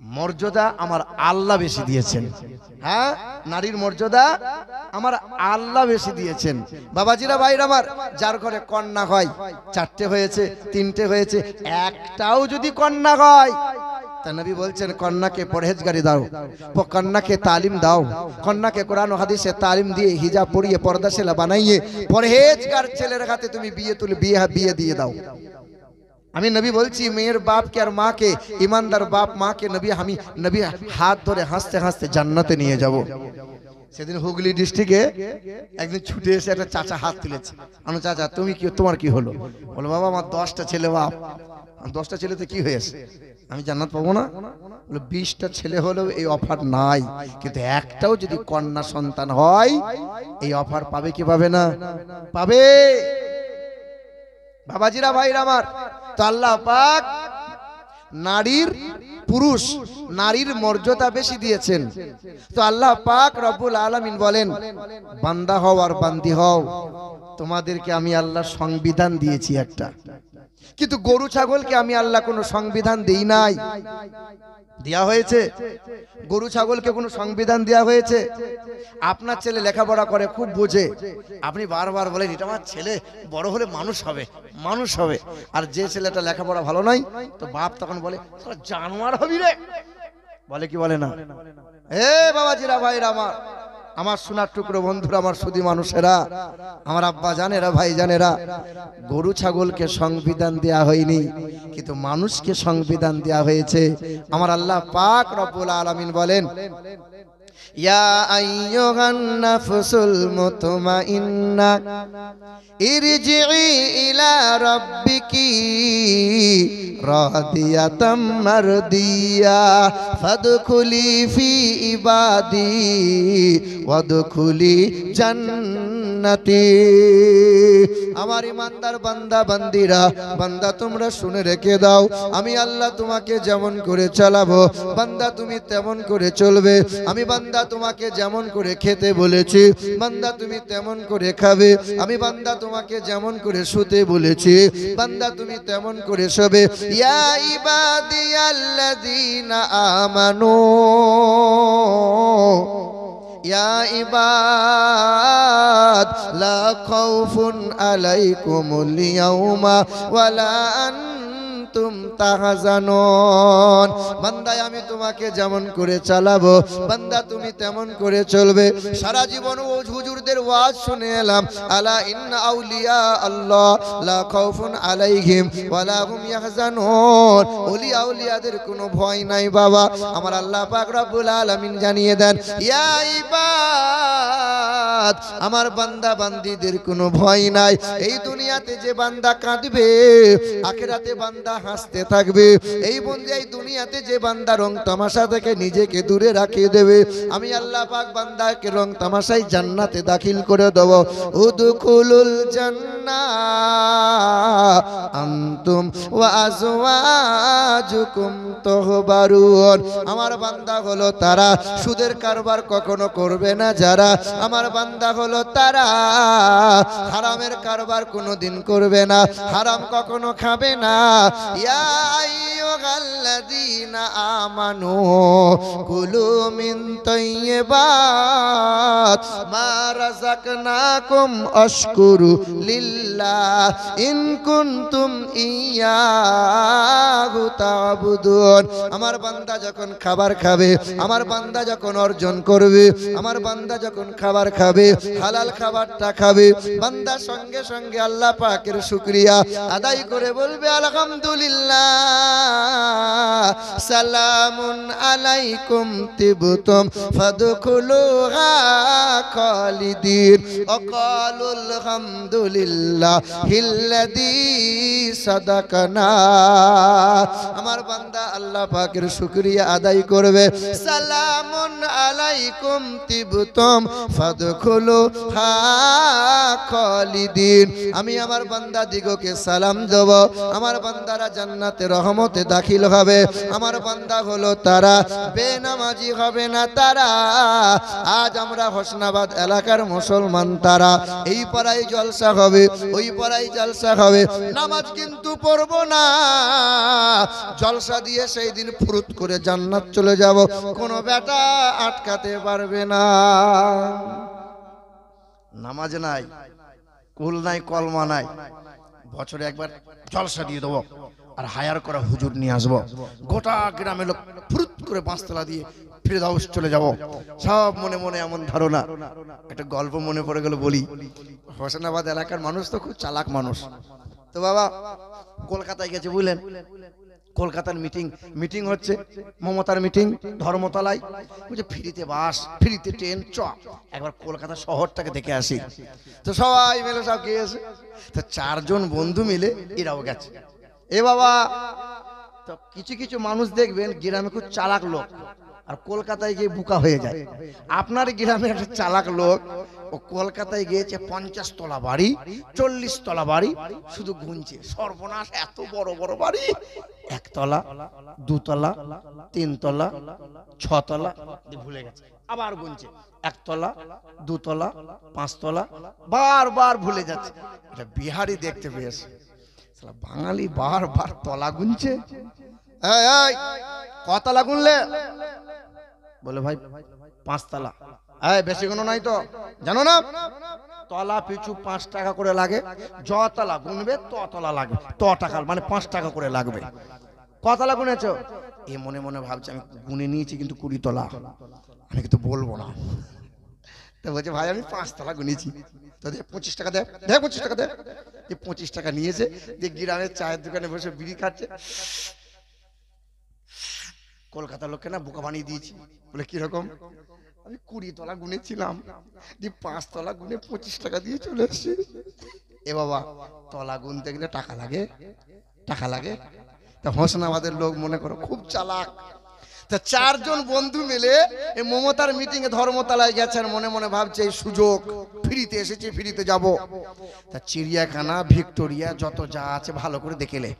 মর্যাদা আমার আল্লাহ বেশি দিয়েছেন। হ্যাঁ, নারীর মর্যাদা আমার আল্লাহ বেশি দিয়েছেন। বাবাজিরা, ভাইরা আমার, যার ঘরে কন্যা হয়, 4টে হয়েছে, 3টে হয়েছে, একটাও যদি কন্যা হয়, তা নবী বলছেন কন্যাকে পরহেজগারি দাও, কন্যাকে তালিম দাও, কন্যাকে কোরআন ও হাদিসে তালিম দিয়ে হিজাব পরিয়ে পর্দাশীলা বানাইয়ে পরহেজগার ছেলের হাতে তুমি বিয়ে দিয়ে দাও। আমি নবী বলছি, মেয়ের বাপকে আর মাকে, ইমানদার বাপ মাকে নবী হাত ধরে হাসতে হাসতে জান্নাতে নিয়ে যাব। সেদিন হুগলি ডিস্ট্রিক্টে একদিন ছুটে এসে একটা চাচা হাত তুলেছে। আমি, চাচা তুমি কি, তোমার কি হলো? বলো, বাবা আমার 10টা ছেলে। বাপ, 10টা ছেলেতে কি হয়েছে? আমি জান্নাত পাবো না? বলে 20টা ছেলে হলেও এই অফার নাই, কিন্তু একটাও যদি কন্যা সন্তান হয় এই অফার পাবে কি পাবে না? পাবে। বাবাজিরা, ভাইরা আমার, তো আল্লাহ পাক নারীর পুরুষ নারীর মর্যাদা বেশি দিয়েছেন। তো আল্লাহ পাক রব্বুল আলামিন বলেন, বান্দা হও আর বান্দি হও, তোমাদেরকে আমি আল্লাহ সংবিধান দিয়েছি একটা, কিন্তু গরু ছাগলকে আমি আল্লাহ কোনো সংবিধান দেই নাই। দেয়া হয়েছে? গরু ছাগলকে কোনো সংবিধান দেয়া হয়েছে? আপনার ছেলে লেখাপড়া করে, খুব বোঝে, আপনি বারবার বলেন এটা আমার ছেলে বড় হলে মানুষ হবে, মানুষ হবে। আর যে ছেলেটা লেখাপড়া ভালো নয়, তো বাপ তখন বলে জানোয়ার হবি রে, বলে কি বলে না? এ বাবাজিরা, ভাইরা আমার সোনার টুকরো বন্ধুরা, আমার সুধী মানুষেরা, আমার আব্বা জানেরা, ভাই জানেরা, গরু ছাগলকে সংবিধান দেয়া হয়নি, কিন্তু মানুষকে সংবিধান দেয়া হয়েছে। আমার আল্লাহ পাক রব্বুল আলামিন বলেন, ইয়া আইয়ুহান নাফসুল মুতমাইন্না ইরজিই ইলা রাব্বিকি রাদিয়াতাম মারদিয়া ফাদখুলি ফি ইবাদি ওয়াদখুলি জান্নাতি। আমার ইমানদার বান্দা বান্দিরা, বান্দা তোমরা শুনে রেখে দাও, আমি আল্লাহ তোমাকে যেমন করে চালাবো, বান্দা তুমি তেমন করে চলবে। আমি বান্দা তোমাকে যেমন করে খেতে বলেছি, বান্দা তুমি তেমন করে খাবে। আমি বান্দা তোমাকে যেমন করে শুতে বলেছি, বান্দা তুমি তেমন করে শোবে। ইয়া ইবাদিয়াল্লাযীনা আমানু, ইয়া ইবাদ লা খাউফুন আলাইকুমুল ইয়াউমা ওয়ালা আনতুম তাহজানুন। বান্দা আমি তোমাকে যেমন করে চালাবো, বান্দা তুমি তেমন করে চলবে। সারা জীবন ও হুজুরদের ওয়াজ শুনে এলাম, আলা ইন্না আউলিয়া আল্লাহ লা খাউফুন আলাইহিম ওয়ালা হুম ইয়াহজানুন। ওলি আউলিয়াদের কোনো ভয় নাই বাবা। আমার আল্লাহ পাক রব্বুল আলামিন জানিয়ে দেন, ইয়া ইবাদ, আমার বান্দা বান্দীদের কোনো ভয় নাই। এই দুনিয়াতে যে বান্দা কাঁদবে, আখিরাতে বান্দা হাসতে থাকবে। এই বন্ধু, এই দুনিয়াতে যে বান্দা রং তামাশা থেকে নিজেকে দূরে রাখিয়ে দেবে, আমি আল্লাহ পাক বান্দাকে রং তামাশায় জান্নাতে দাখিল করে দেব। উদখুলুল জান্নাহ আনতুম ওয়া আজওয়াজুকুম তুহবারুন। আমার বান্দা হলো তারা, সুদের কারবার কখনো করবে না যারা। আমার বান্দা হলো তারা, হারামের কারবার কোনোদিন করবে না, হারাম কখনো খাবে না। ইয়া আইয়ুহাল্লাযীনা আমানু কুলু মিন তাইয়্যিবাত মা রাযাকনাকুম আশকুরু লিল্লাহ ইন কুনতুম ইয়্যাহু তা'বুদুন। আমার বান্দা যখন খাবার খাবে, আমার বান্দা যখন অর্জন করবে, আমার বান্দা যখন খাবার খাবে, হালাল খাবারটা খাবে, বান্দা সঙ্গে সঙ্গে আল্লাহ পাকের শুকরিয়া আদায় করে বলবে আলহামদুলিল্লাহ, সালামুন আলাইকুম তিবতুম ফাদখুলুহা খালিদিন ওয়াকালুল হামদুলিল্লাহিল্লাযী সাদাকানা। আমার বান্দা আল্লাহ পাকের শুকরিয়া আদায় করবে, সালামুন আলাইকুম তিবতুম ফাদখুলুহা খালিদিন। আমি আমার বান্দা দিগকে সালাম দেব, আমার বান্দারা জান্নাতে রহমতে দাখিল হবে। আমার আমার বান্দা হলো তারা, বেনামাজি হবে না তারা। আজ আমরা হোসনাবাদ এলাকার মুসলমান তারা, এই পাড়ায় জলসা হবে, ওই পাড়ায় জলসা হবে, নামাজ কিন্তু পড়বো না। জলসা দিয়ে সেই দিন ফুরুত করে জান্নাত চলে যাব, কোনো বেটা আটকাতে পারবে না। নামাজ নাই, কুল নাই, কলমা নাই, বছরে একবার জলসা দিয়ে দেবো আর হায়ার করা হুজুর নিয়ে আসবো, গোটা গ্রামের লোক ফুরুত করে পাঁচতলা দিয়ে ফিরদাউস চলে যাব। সব মনে মনে এমন ধারণা। একটা গল্প মনে পড়ে গেল বলি। হোসেনাবাদ এলাকার মানুষ তো খুব চালাক মানুষ। তো বাবা কলকাতায় গেছে, বুঝলেন, কলকাতার মিটিং হচ্ছে, মমতার মিটিং ধর্মতলায়। বলছে ফ্রিতে বাস, ফ্রিতে ট্রেন, চ একবার কলকাতা শহরটাকে দেখে আসি। তো সবাই মিলে সব গিয়েছে। তো চারজন বন্ধু মিলে এরাও গেছে। এ বাবা, তো কিছু কিছু মানুষ দেখবেন গ্রামে খুব চালাক লোক, আর কলকাতায় গিয়ে বুকা হয়ে যায়। আপনার গ্রামে একটা চালাক লোক, ও কলকাতায় গিয়েছে 50 তলা বাড়ি, 40 তলা বাড়ি, শুধু গুনছে। সর্বনাশ, এত বড় বড় বাড়ি, 1 তলা, 2 তলা, 3 তলা, 6 তলা, ভুলে গেছে। আবার গুনছে 1 তলা, 2 তলা, 5 তলা, বারবার ভুলে যাচ্ছে। এটা বিহারি দেখতে পেয়েছে। বাঙালি বারবার তলা গুনছে। কতলা গুনলে? বলে ভাই 5 তলা। বেশি কোনো নাই তো, জানো না? তলা পিছু 5 টাকা করে লাগে। যতলা গুনবে ততলা লাগবে, টাকা মানে 5 টাকা করে লাগবে। কতলা গুনেছো? এ মনে মনে ভাবছে আমি গুনে নিয়েছি কিন্তু 20 তলা, আমি কিন্তু বলবো না। তো বলছে ভাই আমি 5 তলা গুনেছি। তো 25 টাকা দে, 25 টাকা দে। 25 টাকা নিয়েছে, যে গ্রামের চায়ের দোকানে বসে বিড়ি খাচ্ছে। কলকাতার লোককে না বোকা বানিয়ে দিয়েছি। বলে কিরকম? আমি 20 তলা গুনেছিলাম, 5 তলা গুনে 25 টাকা দিয়ে চলে এসেছি। এ বাবা, তলা গুনতে গেলে টাকা লাগে, টাকা লাগে। তা হোসেনাবাদের লোক মনে করো খুব চালাক। তা চারজন বন্ধু মিলে এই মমতার মিটিং এ ধর্মতলায় গেছে, আর মনে মনে ভাবছে এই সুযোগ, ফ্রিতে এসেছি, ফ্রিতে যাব। তা চিড়িয়াখানা, ভিক্টোরিয়া যত যা আছে ভালো করে দেখেলে।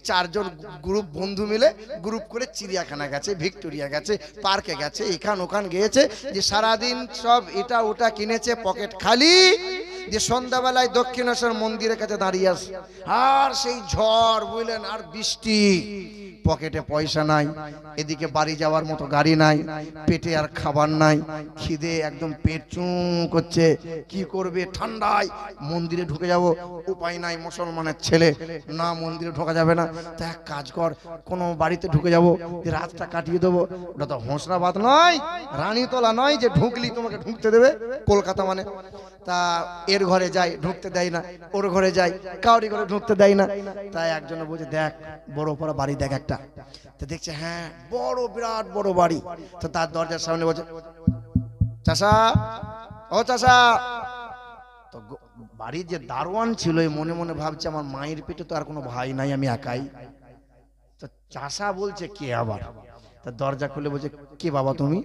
চারজন গ্রুপ বন্ধু মিলে গ্রুপ করে চিড়িয়াখানা গেছে, ভিক্টোরিয়া গেছে, পার্কে গেছে, এখান ওখান গিয়েছে। যে সারাদিন সব এটা ওটা কিনেছে, পকেট খালি। যে সন্ধ্যাবেলায় দক্ষিণেশ্বর মন্দিরের কাছে দাঁড়িয়ে আছে, আর সেই ঝড়, বুঝলেন, আর বৃষ্টি, পকেটে পয়সা নাই, এদিকে বাড়ি যাওয়ার মতো গাড়ি নাই, পেটে আর খাবার নাই, খিদে একদম পেট চুঁ করছে। কি করবে? ঠান্ডায় মন্দিরে ঢুকে যাব, উপায় নাই, মুসলমানের ছেলে না, মন্দিরে ঢোকা যাবে না। তা এক কাজ কর, কোনো বাড়িতে ঢুকে যাব, যে রাতটা কাটিয়ে দেবো। ওটা তো হোসনাবাদ নয়, রানীতলা নয় যে ঢুকলি তোমাকে ঢুকতে দেবে, কলকাতা মানে। তা এর ঘরে যাই, ঢুকতে দেয় না, ওর ঘরে যাই, কাউরি ঘরে ঢুকতে দেয় না। তাই একজন বলছে দেখ বড় পড়া বাড়ি দেখ একটা। তো দেখছে হ্যাঁ বড়, বিরাট বড় বাড়ি। তো তার দরজার সামনে বলছে চাচা, ও চাচা। তো বাড়ির যে দারোয়ান ছিল মনে মনে ভাবছে আমার মায়ের পেটে তো আর কোনো ভাই নাই, আমি একাই। তো চাচা বলছে কে আবার? তা দরজা খুলে বলছে কে বাবা তুমি?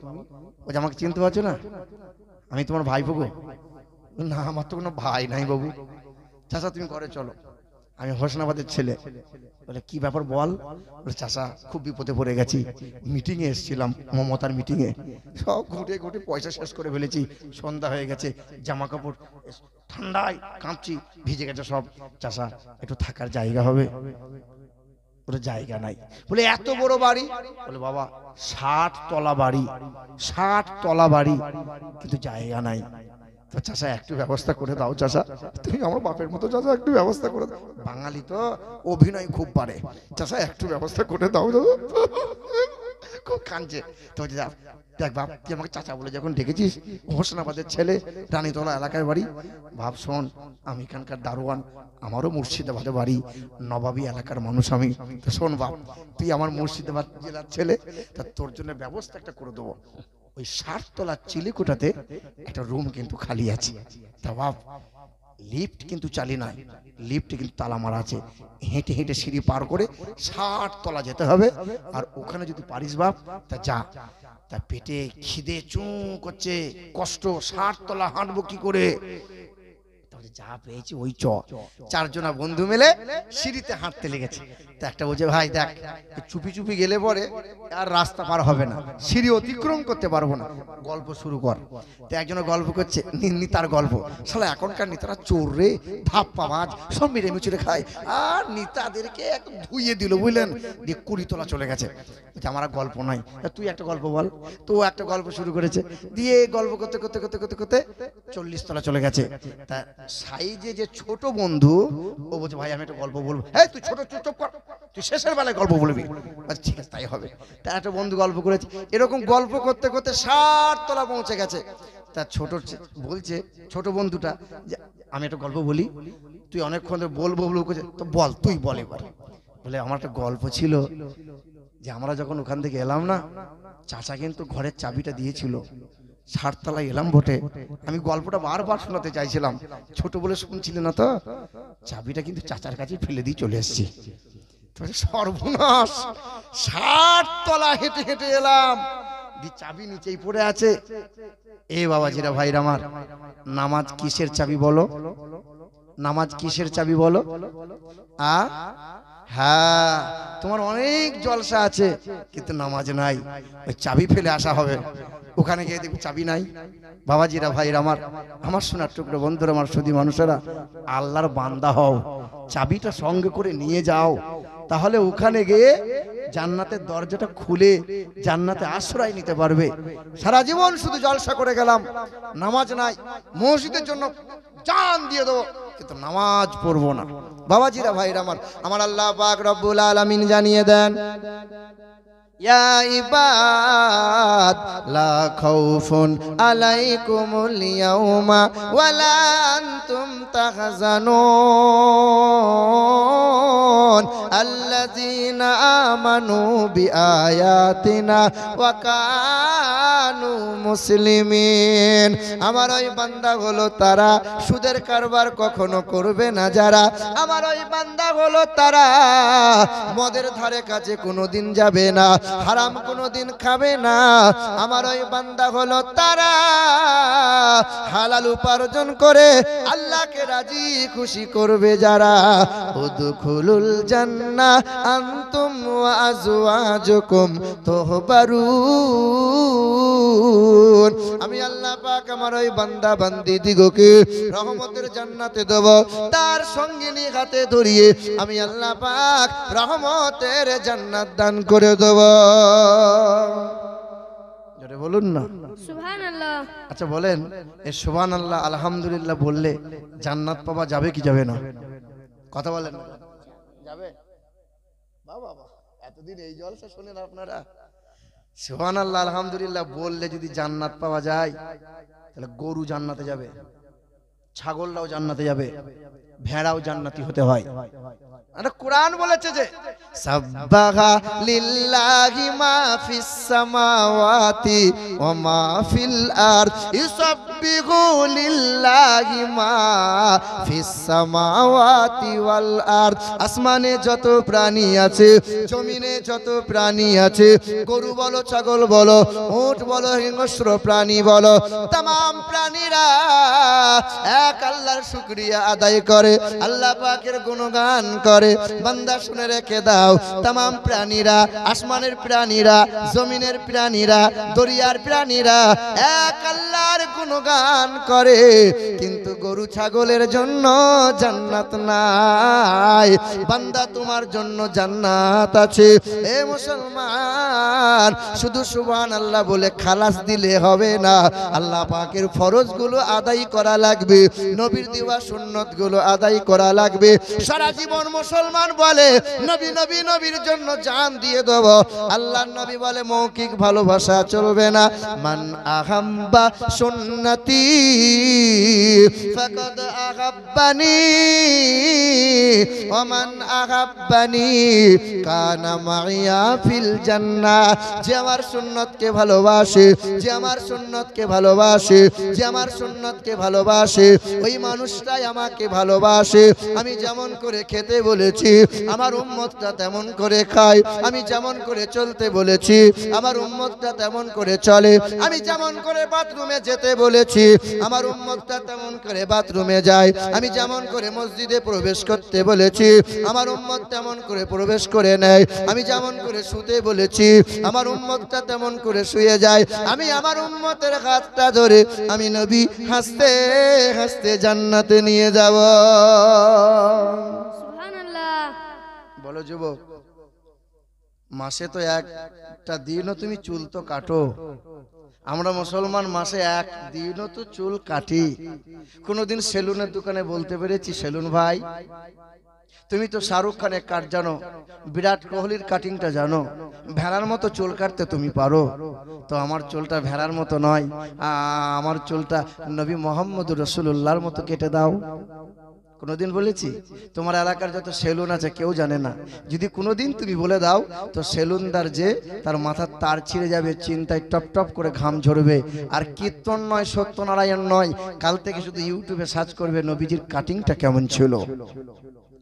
বলছে আমাকে চিনতে পারছো না? আমি তোমার ভাই বাবু। না আমার তো কোনো ভাই নাই বাবু। চাচা তুমি ঘরে চলো, আমি হোসেনাবাদের ছেলে। বলে কি ব্যাপার বল? বলে চাচা খুব বিপদে পড়ে গেছি, মিটিং এ এসেছিলাম, মমতার মিটিং এ, সব ঘুটে ঘুটে পয়সা শেষ করে ফেলেছি, সন্ধ্যা হয়ে গেছে, জামা কাপড় ঠান্ডায় কাঁপছি, ভিজে গেছে সব। চাচা একটু থাকার জায়গা হবে? বলে জায়গা নাই। বলে এত বড় বাড়ি? বলে বাবা 60 তলা বাড়ি, 60 তলা বাড়ি, কিন্তু জায়গা নাই। তো চাচা একটু ব্যবস্থা করে দাও চাচা, তুমি আমার বাপের মতো, চাচা একটু ব্যবস্থা করে দাও। বাঙালি তো অভিনয় খুব পারে, চাচা একটু ব্যবস্থা করে দাও। খুব কাঁদছে। তো দেখ বাপ, তুই আমাকে চাচা বলে যখন ডেকেছিস, হোসেনাবাদের ছেলে, রানীতলা এলাকায় বাড়ি, ভাব শোন আমি এখানকার দারোয়ান, আমারও মুর্শিদাবাদে বাড়ি, নবাবী এলাকার মানুষ আমি। তো শোন বাপ, তুই আমার মুর্শিদাবাদ জেলার ছেলে, তা তোর জন্য ব্যবস্থা একটা করে দেবো। ওই 60 তলা চিলিকোঠাতে একটা রুম কিন্তু খালি আছে। তা বাপ লিফট কিন্তু চালি নয়, লিফটে কিন্তু তালা মারা আছে, হেঁটে হেঁটে সিঁড়ি পার করে 60 তলা যেতে হবে। আর ওখানে যদি পারিস বাপ তা যা। তা পেটে খিদে চুঁ করছে, কষ্ট, 60 তলা হাঁটবো কি করে? যা পেয়েছি ওই চারজনা বন্ধু মিলে সিঁড়িতে হাঁটতে লেগেছে। তো একটা বলছে ভাই দেখ চুপি চুপি গেলে পরে আর রাস্তা পার হবে না, সিঁড়ি অতিক্রম করতে পারবো না, গল্প শুরু কর। তো একজনে গল্প করছে নিতার গল্প, শালা এখনকার নিতারা চোর রে, ধাপ্পা মাছ সব মেরে মুচড়ে খায়, আর নিতাদেরকে একদম ধুইয়ে দিল বুঝলেন, দিয়ে 20 তলা চলে গেছে। আমার গল্প নাই, তুই একটা গল্প বল। তো একটা গল্প শুরু করেছে, দিয়ে গল্প করতে করতে করতে করতে করতে 40 তলা চলে গেছে। তা সাইজে যে ছোট বন্ধু ও বলছে ভাই আমি একটা গল্প বলবো। হ্যাঁ তুই ছোট চুপ কর, তুই শেষের বেলায় গল্প বলবি। আচ্ছা ঠিক আছে তাই হবে। তার একটা বন্ধু গল্প করেছে, এরকম গল্প করতে করতে 60 তলা পৌঁছে গেছে। তার বলছে ছোট বন্ধুটা যে আমি একটা গল্প বলি, তুই অনেকক্ষণ বলবো করছে, তো বল তুই বল এবার। বলে আমার একটা গল্প ছিল যে আমরা যখন ওখান থেকে এলাম না, চাচা কিন্তু ঘরের চাবিটা দিয়েছিল, 60 তলায় এলাম বটে, আমি গল্পটা বারবার শোনাতে চাইছিলাম, ছোট বলে শুনছিলে না, তো চাবিটা কিন্তু চাচার কাছে ফেলে দিয়ে চলে এসেছি। সর্বনাশ, 60 তলা হেঁটে হেঁটে এলাম, চাবি নিচেই পড়ে আছে। এ বাবাজিরা ভাইরা আমার, নামাজ কিসের চাবি বলো? নামাজ কিসের চাবি বলো? হ্যাঁ তোমার অনেক জলসা আছে কিন্তু নামাজ নাই, ওই চাবি ফেলে আসা হবে, ওখানে গিয়ে দেখবো চাবি নাই। বাবাজিরা ভাইরা আমার, আমার সোনার টুকরো বন্ধুরা, আমার সুধী মানুষেরা, আল্লাহর বান্দা হও, চাবিটা সঙ্গে করে নিয়ে যাও, তাহলে ওখানে গিয়ে জান্নাতের দরজাটা খুলে জান্নাতে আশ্রয় নিতে পারবে। সারা জীবন শুধু জলসা করে গেলাম, নামাজ নাই, মসজিদের জন্য জান দিয়ে দেবো কিন্তু নামাজ পড়বো না। বাবাজিরা ভাইরা আমার, আমার আল্লাহ পাক রব্বুল আলামিন জানিয়ে দেন, ইয়া ইবাদ লা খাউফুন আলাইকুমুল ইয়াউমা ওয়ালা আনতুম তাহজানুন আল্লাযীনা আমানু বিআয়াতিনা ওয়া কানু মুসলিমিন। আমার ওই বান্দা হলো তারা সুদের কারবার কখনো করবে না যারা, আমার ওই বান্দা হলো তারা মদের ধারে কাছে কোনোদিন যাবে না, হারাম কোনোদিন খাবে না। আমার ওই বান্দা হলো তারা হালাল উপার্জন করে আল্লাহকে রাজি খুশি করবে যারা। উদখুলুল জান্নাহ আনতুম ওয়া আজওয়াজুকুম তুহবারুন। আমি আল্লাহ পাক আমার ওই বান্দা বান্দি দিগকে রহমতের জান্নাতে দেব, তার সঙ্গিনী হাতে ধরিয়ে আমি আল্লাহ পাক রহমতের জান্নাত দান করে দেব। বলুন না সুবহানাল্লাহ। আচ্ছা বলেন, এই সুবহানাল্লাহ আলহামদুলিল্লাহ বললে জান্নাত পাওয়া যাবে কি যাবে না? কথা বলেন, যাবে? বাবা এতদিন এই জলসা শুনেন আপনারা, সুবহানাল্লাহ আলহামদুলিল্লাহ বললে যদি জান্নাত পাওয়া যায়, তাহলে গরু জান্নাতে যাবে, ছাগলরাও জান্নাতে যাবে, ভেড়াও জান্নাতি হতে হয়। আর কোরআন বলেছে যে সাব্বাহা লিল্লাহি মা ফিস সামাওয়াতি ওয়া মা ফিল আরদ, ইউসাব্বিহু লিল্লাহি মা ফিস সামাওয়াতি ওয়াল আরদ। আসমানে যত প্রাণী আছে, জমিনে যত প্রাণী আছে, গরু বলো, ছাগল বলো, উট বলো, হিংস্র প্রাণী বলো, तमाम প্রাণীরা এক আল্লাহর শুকরিয়া আদায় করে, আল্লাহ পাকের গুণগান করে। বান্দা শুনে রেখে দাও, तमाम প্রাণীরা, আসমানের প্রাণীরা, জমিনের প্রাণীরা, দরিয়ার প্রাণীরা এক আল্লাহর গুণগান করে, কিন্তু গরু ছাগলের জন্য জান্নাত নাই। বান্দা তোমার জন্য জান্নাত আছে। এ মুসলমান, শুধু সুবহানাল্লাহ বলে খালাস দিলে হবে না, আল্লাহ পাকের ফরজ গুলো আদায় করা লাগবে, নবীর দেওয়া সুন্নত গুলো আদায় করা লাগবে। সারা জীবন মুসলমান বলে নবী নবী নবীর জন্য জান দিয়ে দেব, আল্লাহর নবী বলে মৌখিক ভালোবাসা চলবে না। মান আহাব্বা সুন্নতি ফাকাদ আহাব্বানি ওয়া মান আহাব্বানি কানা মাইয়া ফিল জান্নাহ। যে আমার সুন্নতকে ভালোবাসে, যে আমার সুন্নতকে ভালোবাসে, যে আমার সুন্নতকে ভালোবাসে, ওই মানুষটাই আমাকে ভালোবাসে। ভালোবাসে, আমি যেমন করে খেতে বলেছি আমার উম্মতটা তেমন করে খায়, আমি যেমন করে চলতে বলেছি আমার উম্মতটা তেমন করে চলে, আমি যেমন করে বাথরুমে যেতে বলেছি আমার উম্মতটা তেমন করে বাথরুমে যায়, আমি যেমন করে মসজিদে প্রবেশ করতে বলেছি আমার উম্মত তেমন করে প্রবেশ করে নেয়, আমি যেমন করে শুতে বলেছি আমার উম্মতটা তেমন করে শুয়ে যায়, আমি আমার উম্মতের হাতটা ধরে আমি নবী হাসতে হাসতে জান্নাতে নিয়ে যাব। সুবহানাল্লাহ। বলো যুবক, মাসে তো একটা দিনও তুমি চুল তো কাটো, আমরা মুসলমান মাসে এক দিনও তো চুল কাটি। কোনোদিন সেলুনের দোকানে বলতে পেরেছি সেলুন ভাই তুমি তো শাহরুখ খানের কাট জানো, বিরাট কোহলির কাটিংটা জানো, ভেড়ার মতো চুল কাটতে তুমি পারো, তো আমার চুলটা ভেড়ার মতো নয়, আমার চুলটা নবী মোহাম্মদ রসুল্লাহর মতো কেটে দাও। কোনোদিন বলেছি? তোমার এলাকার যত সেলুন আছে কেউ জানে না, যদি কোনোদিন তুমি বলে দাও তো সেলুনদার যে তার মাথার তার ছিঁড়ে যাবে, চিন্তায় টপ টপ করে ঘাম ঝরবে, আর কীর্তন নয় সত্যনারায়ণ নয়, কাল থেকে শুধু ইউটিউবে সার্চ করবে নবীজির কাটিংটা কেমন ছিল।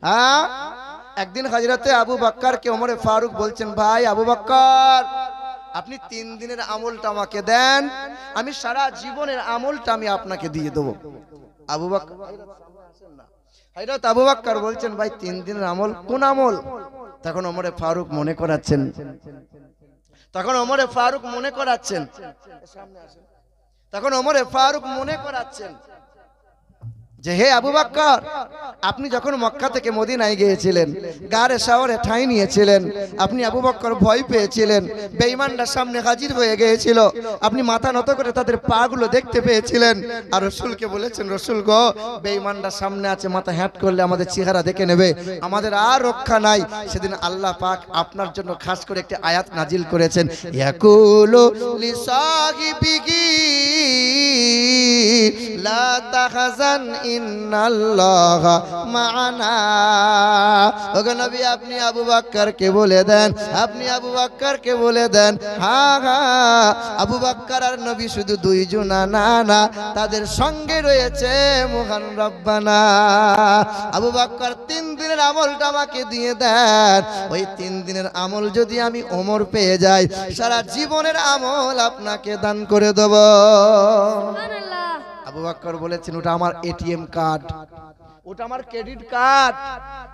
হ্যাঁ, একদিন হযরতে আবু বকরকে ওমরে ফারুক বলছেন, ভাই আবু বকর আপনি 3 দিনের আমলটা আমাকে দেন, আমি সারা জীবনের আমলটা আমি আপনাকে দিয়ে দেবো। আবু বকর হযরত আবু বকর বলছেন, ভাই 3 দিনের আমল কোন আমল? তখন ওমরে ফারুক মনে করাচ্ছেন, তখন ওমরে ফারুক মনে করাচ্ছেন, তখন ওমরে ফারুক মনে করাচ্ছেন যে হে আবু বকর, আপনি যখন মক্কা থেকে মদিনায় গিয়েছিলেন, গারে শহরে ঠাঁই নিয়েছিলেন, আপনি আবু বকর ভয় পেয়েছিলেন, বেঈমানরা সামনে হাজির হয়ে গিয়েছিল, আপনি মাথা নত করে তাদের পা গুলো দেখতে পেয়েছিলেন, আর রাসূলকে বলেছেন, রাসূল গো বেঈমানরা সামনে আছে, মাথা হ্যাট করলে আমাদের চেহারা দেখে নেবে, আমাদের আর রক্ষা নাই। সেদিন আল্লাহ পাক আপনার জন্য খাস করে একটি আয়াত নাজিল করেছেন, ইয়াকুলু লিসাহিবিহি লা তাহজান ইন্নাল্লাহা মা'ানা। ওগো নবী আপনি আবু বকরকে বলে দেন, আপনি আবু বকরকে বলে দেন, হ্যাঁ হ্যাঁ আবু বকর আর নবী শুধু দুইজন না, না তাদের সঙ্গে রয়েছে মহান রব্বানা। আবু বকর 3 দিনের আমলটা আমাকে দিয়ে দেন, ওই 3 দিনের আমল যদি আমি ওমর পেয়ে যাই, সারা জীবনের আমল আপনাকে দান করে দেব। সুবহানাল্লাহ। আবু বকর বলেছেন, ওটা আমার এটিএম কার্ড, ওটা আমার ক্রেডিট কার্ড,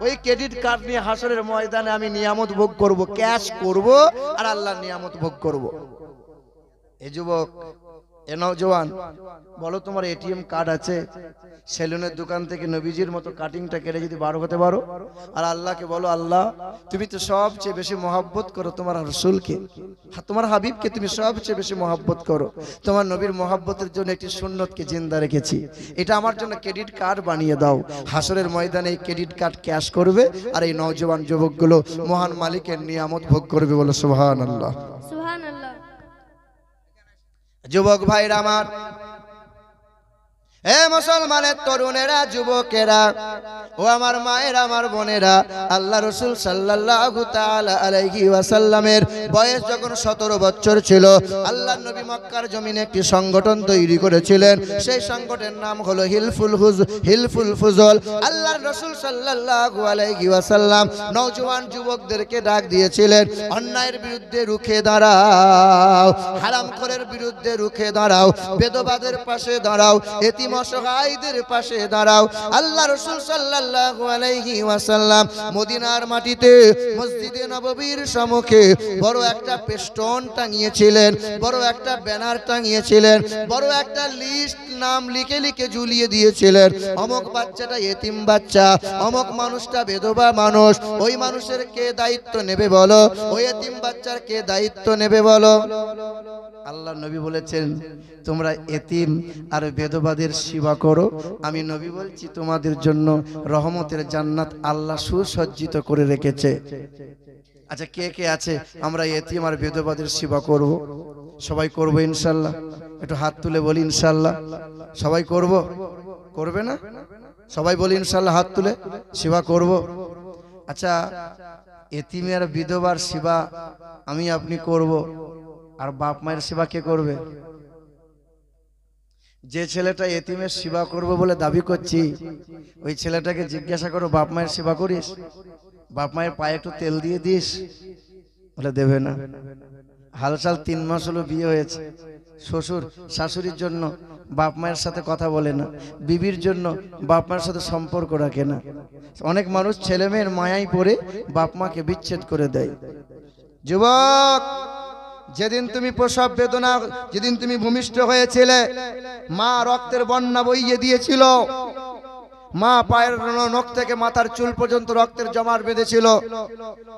ওই ক্রেডিট কার্ড নিয়ে হাসরের ময়দানে আমি নিয়ামত ভোগ করব, ক্যাশ করব আর আল্লাহর নিয়ামত ভোগ করব। এই যুবক, এ নওজওয়ান, বলো তোমার এটিএম কার্ড আছে? সেলুনের দোকান থেকে নবীজির মতো কাটিংটা কেটে যদি বার হতে পারো, আর আল্লাহকে বলো, আল্লাহ তুমি তো সবচেয়ে বেশি মহব্বত করো তোমার রাসূলকে, তোমার হাবিবকে তুমি সবচেয়ে বেশি মহব্বত করো, তোমার নবীর মহব্বতের জন্য একটি সুন্নতকে জিন্দা রেখেছি, এটা আমার জন্য ক্রেডিট কার্ড বানিয়ে দাও। হাসরের ময়দানে এই ক্রেডিট কার্ড ক্যাশ করবে, আর এই নওজওয়ান যুবকগুলো মহান মালিকের নিয়ামত ভোগ করবে। বলো সুবহানাল্লাহ। সুবহানাল্লাহ। যুবক ভাইরা আমার, হে মুসলমানের তরুণেরা, যুবকেরা, ও আমার মায়েরা, আমার বোনেরা, আল্লাহ রাসূল সাল্লাল্লাহু তাআলা আলাইহি ওয়াসাল্লামের বয়স যখন 17 বছর ছিল, আল্লাহর নবী মক্কার জমিনে একটি সংগঠন তৈরি করেছিলেন, সেই সংগঠনের নাম হলো হিলফুল ফুজল। আল্লাহর রাসূল সাল্লাল্লাহু আলাইহি ওয়াসাল্লাম নওজওয়ান যুবকদেরকে ডাক দিয়েছিলেন, অন্যায়ের বিরুদ্ধে রুখে দাঁড়াও, হারামখোরের বিরুদ্ধে রুখে দাঁড়াও, বেদবাদের পাশে দাঁড়াও, এতিম অসহায়দের পাশে দাঁড়াও। আল্লাহ রাসূল সাল্লাল্লাহু আলাইহি ওয়াসাল্লাম মদিনার মাটিতে মসজিদে নববীর সম্মুখে বড় একটা পেস্টন টাঙিয়েছিলেন, বড় একটা ব্যানার টাঙিয়েছিলেন, বড় একটা লিস্ট নাম লিখে লিখে ঝুলিয়ে দিয়েছিলেন, অমুক বাচ্চাটা এতিম বাচ্চা, অমুক মানুষটা বেদবা মানুষ, ওই মানুষের কে দায়িত্ব নেবে বলো, ওই এতিম বাচ্চার কে দায়িত্ব নেবে বলো। আল্লাহ নবী বলেছেন, তোমরা এতিম আর বেদবাদের সেবা করো, আমি নবী বলছি তোমাদের জন্য রহমতের জান্নাত আল্লাহ সুসজ্জিত করে রেখেছে। আচ্ছা, কে কে আছে আমরা এতিম আর বেদবাদের সেবা করব? সবাই করব ইনশাআল্লাহ? একটু হাত তুলে বলি ইনশাআল্লাহ। সবাই করব? করবে না? সবাই বলি ইনশাআল্লাহ, হাত তুলে সেবা করব। আচ্ছা, এতিম আর বিধবার সেবা আমি আপনি করব, আর বাপ মায়ের সেবা কে করবে? যে ছেলেটা এতিমের সেবা করবে বলে দাবি করছি, ওই ছেলেটাকে জিজ্ঞাসা করো বাপ মায়ের সেবা করিস? বাপ মায়ের পায়ে একটু তেল দিয়ে দিস? বলে দেবে না। হালসাল 3 মাস হলো বিয়ে হয়েছে, শ্বশুর শাশুড়ির জন্য বাপ মায়ের সাথে কথা বলে না, বিবির জন্য বাপ মায়ের সাথে সম্পর্ক রাখে না। অনেক মানুষ ছেলে মেয়ের মায়ায় পড়ে বাপ মাকে বিচ্ছেদ করে দেয়। যুবক, যেদিন তুমি প্রসব বেদনা, যেদিন তুমি ভূমিষ্ঠ হয়েছিলে, মা রক্তের বন্যা বইয়ে দিয়েছিল, মা পায়ের নখ থেকে মাথার চুল পর্যন্ত রক্তের জমাট বেঁধেছিল।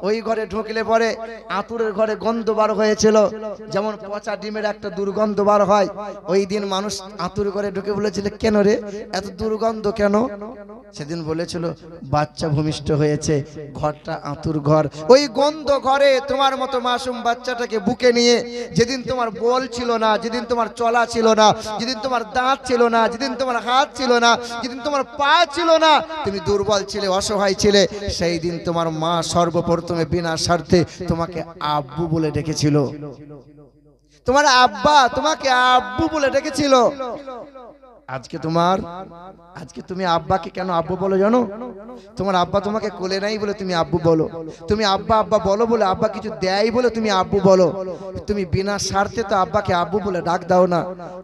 ওই ঘরে ঢুকলে পরে আতুরের ঘরে গন্ধ বার হয়েছিল, যেমন পচা ডিমের একটা দুর্গন্ধ বার হয়। ওই দিন মানুষ আতুর ঘরে ঢুকে বলেছিল, কেন রে এত দুর্গন্ধ কেন? সেদিন বলেছিল বাচ্চা ভূমিষ্ঠ হয়েছে, ঘরটা আতুর ঘর। ওই গন্ধ ঘরে তোমার মতো মাসুম বাচ্চাটাকে বুকে নিয়ে, যেদিন তোমার বল ছিল না, যেদিন তোমার চলা ছিল না, যেদিন তোমার দাঁত ছিল না, যেদিন তোমার হাত ছিল না, যেদিন তোমার পা ছিল না, তুমি দুর্বল ছিলে, অসহায় ছিলে, সেই দিন তোমার মা সর্বপ্রথমে বিনা স্বার্থে তোমাকে আব্বু বলে ডেকেছিল। তোমার আব্বা তোমাকে আব্বু বলে ডেকেছিল। আজকে তুমি আব্বাকে কেন আব্বু বলো জানো? তোমার আব্বা তোমাকে কোলে নাই বলে তুমি আব্বু বলো। তুমি আব্বা আব্বা বলো বলে, আব্বা কিছু দেয় বলে তুমি আব্বু বলো। তুমি বিনা স্বার্থে তো আব্বাকে আব্বু বলে ডাক দাও না।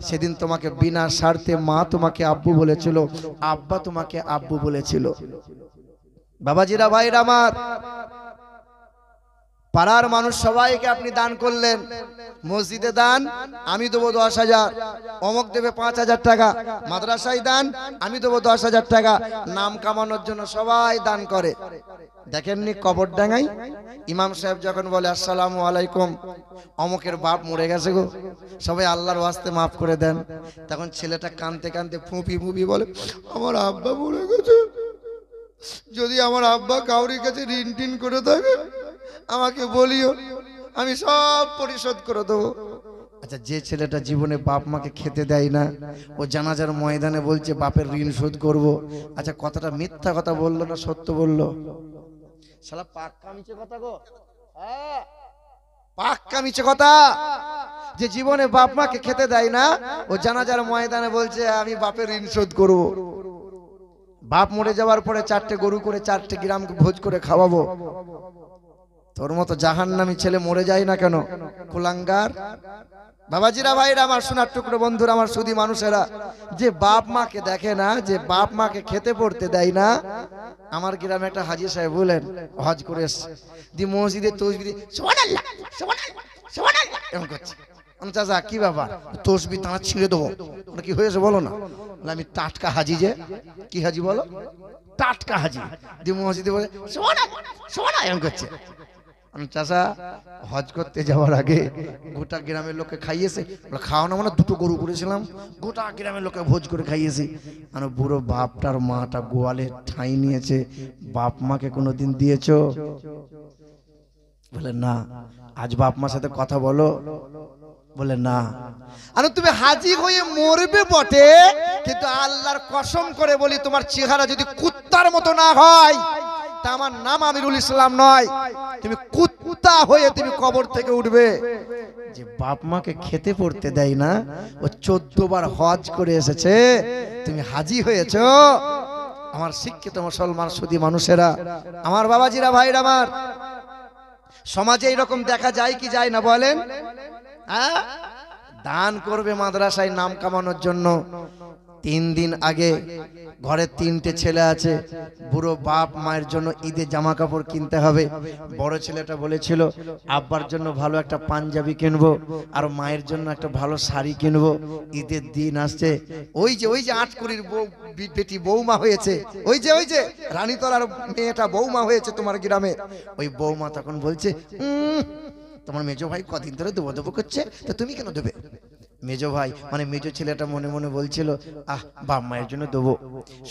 সেদিন তোমাকে বিনা স্বার্থে মা তোমাকে আব্বু বলেছিল, আব্বা তোমাকে আব্বু বলেছিল। বাবাজিরা, ভাইরা আমার, পাড়ার মানুষ সবাইকে আপনি দান করলেন। মসজিদে দান, আমি দেবো 10,000, অমক দেবে 5,000 টাকা। মাদ্রাসায় দান, আমি দেবো 10,000 টাকা। নাম কামানোর জন্য সবাই দান করে। দেখেননি কবরডাঙ্গায় ইমাম সাহেব যখন বলে আসসালামু আলাইকুম, অমকের বাপ মরে গেছে গো, সবাই আল্লাহর ওয়াস্তে মাফ করে দেন। তখন ছেলেটা কাঁদতে কাঁদতে ফুঁপি ফুঁপি বলে, আমার আব্বা মরে গেছে, যদি আমার আব্বা কাউরির কাছে ঋণ টিন করে থাকে আমাকে বলিও, আমি সব পরিশোধ করে দেবো। আচ্ছা, যে ছেলেটা জীবনে বাপ মাকে খেতে দেয় না, ও জানাজার ময়দানে বলছে বাপের ঋণ শোধ করব। আচ্ছা, কথাটা মিথ্যা কথা বললো না সত্য বললো? শালা পাক্কা মিছে কথা গো, হ্যাঁ পাক্কা মিছে কথা। যে জীবনে বাপ মাকে খেতে দেয় না, ও জানাজার ময়দানে বলছে আমি বাপের ঋণ শোধ করব। বাপ মরে যাওয়ার পরে 4টে গরু করে 4টে গ্রামকে ভোজ করে খাওয়াবো। তোর মতো জাহান্নামী ছেলে মরে যায় না কেন? কুলাঙ্গার। বাবাজিরা, ভাইরা আমার, সোনার টুকরো বন্ধুরা আমার, সুধী মানুষেরা, যে বাপ মাকে দেখে না, যে বাপ মাকে খেতে পড়তে দেয় না। আমার গ্রামে একটা হাজী সাহেব বলেন, হজ করে এসছে, দি মসজিদে তসবিহ সুবহানাল্লাহ সুবহানাল্লাহ সুবহানাল্লাহ এরকম করছে। চাচা কি ব্যাপার? তসবিহ তারা ছিঁড়ে দেবো। কি হয়েছে বলো না? আমি টাটকা হাজি। যে কি হাজি বলো? টাটকা হাজি। দি মসজিদে বলে সুবহানাল্লাহ সুবহানাল্লাহ এরকম করছে। চাচা হজ করতে যাওয়ার আগে গোটা গ্রামের লোককে খাইয়েছে। খাওয়ানো মানে 2টো গরু করেছিলাম, গোটা গ্রামের লোকে ভোজ করে খাইয়েছি। মানে বুড়ো বাপটার মাটা গোয়ালে ঠাঁই নিয়েছে। বাপ মাকে কোনোদিন দিয়েছো? বলে না। আজ বাপ মার সাথে কথা বলো? বলে না। আর তুমি হাজি হয়ে মরবে বটে, কিন্তু আল্লাহর কসম করে বলি, তোমার চেহারা যদি কুত্তার মতো না হয়, তা আমার নাম আমিরুল ইসলাম নয়। তুমি কুত্তা হয়ে তুমি কবর থেকে উঠবে। যে বাপ মাকে খেতে পড়তে দেয় না, ও 14 বার হজ করে এসেছে, তুমি হাজি হয়েছো। আমার শিক্ষিত মুসলমান সুধী মানুষেরা, আমার বাবাজিরা, ভাইরা আমার, সমাজে এরকম দেখা যায় কি যায় না বলেন? হ্যাঁ, দান করবে মাদ্রাসায় নাম কামানোর জন্য। 3 দিন আগে ঘরে 3টে ছেলে আছে, বুড়ো বাপ মায়ের জন্য ঈদে জামা কাপড় কিনতে হবে। বড় ছেলেটা বলেছিল আব্বার জন্য ভালো একটা পাঞ্জাবি কিনবো, আর মায়ের জন্য একটা ভালো শাড়ি কিনবো। ঈদের দিন আসছে, ওই যে আটকুড়ির বেটি বৌমা হয়েছে, ওই যে রানীতলার মেয়েটা বৌমা হয়েছে তোমার গ্রামে। ওই বৌমা তখন বলছে, তোমার মেজো ভাই কদিন ধরে দেবো করছে, তা তুমি কেন দেবে? মেজো ভাই মানে মেজো ছেলেটা মনে মনে বলছিল, বাপ মায়ের জন্য দেবো,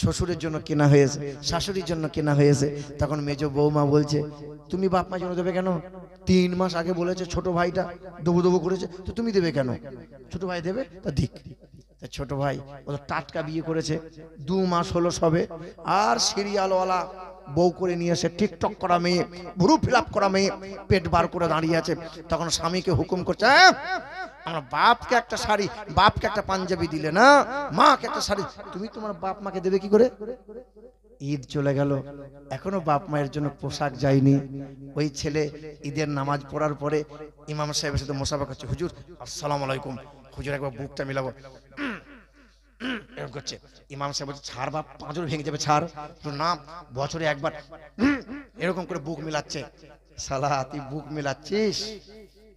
শ্বশুরের জন্য কেনা হয়েছে, শাশুড়ির জন্য কেনা হয়েছে। তখন মেজো বৌমা বলছে, তুমি বাপ মায়ের জন্য দেবে কেন? 3 মাস আগে বলেছে ছোট ভাইটা দেবো করেছে, তো তুমি দেবে কেন? ছোট ভাই দেবে, তা দিক। ছোট ভাই ও টাটকা বিয়ে করেছে, 2 মাস হলো সবে, আর সিরিয়ালওয়ালা বউ করে নিয়ে এসে টিকটক করা মেয়ে, ভুরু ফিলাপ করা মেয়ে, পেট বার করে দাঁড়িয়ে আছে। তখন স্বামীকে হুকুম করছে, আমরা বাপকে একটা শাড়ি, বাপকে একটা পাঞ্জাবি দিলে না, মাকে একটা শাড়ি, তুমি তোমার বাপ মাকে দেবে কি করে? ঈদ চলে গেল, এখনো বাপ মায়ের জন্য পোশাক যায়নি। ওই ছেলে ঈদের নামাজ পড়ার পরে ইমাম সাহেবের সাথে মোসাফা করছে, হুজুর আসসালামু আলাইকুম। হুজুর একবার বুকটা মিলাবো, এরকম করছে। ইমাম সাহেব বলছে, ছাড় বাপ, পাঁজর ভেঙে যাবে, ছাড়। না, বছরে একবার এরকম করে বুক মিলাচ্ছে। শালা তুই বুক মিলাচ্ছিস,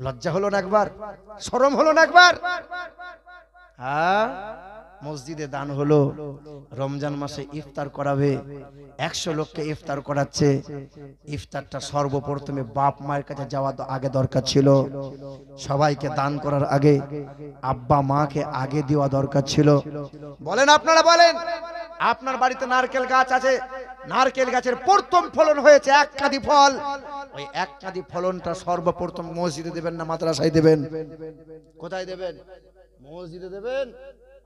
লজ্জা হলো না একবার? শরম হলো না একবার? হ্যাঁ, মসজিদে দান হলো, রমজান মাসে ইফতার করাবে, 100 লোককে ইফতার করাচ্ছে। ইফতারটা সর্বপ্রথমে বাপ মায়ের কাছে যাওয়া আগে দরকার ছিল। সবাইকে দান করার আগে আব্বা মাকে আগে দেওয়া দরকার ছিল। বলেন, আপনারা বলেন, আপনার বাড়িতে নারকেল গাছ আছে, নারকেল গাছের প্রথম ফলন হয়েছে 1 কাঁদি ফল, ওই 1 কাঁদি ফলনটা সর্বপ্রথম মসজিদে দেবেন না মাদ্রাসায় দেবেন? কোথায় দেবেন? মসজিদে দেবেন।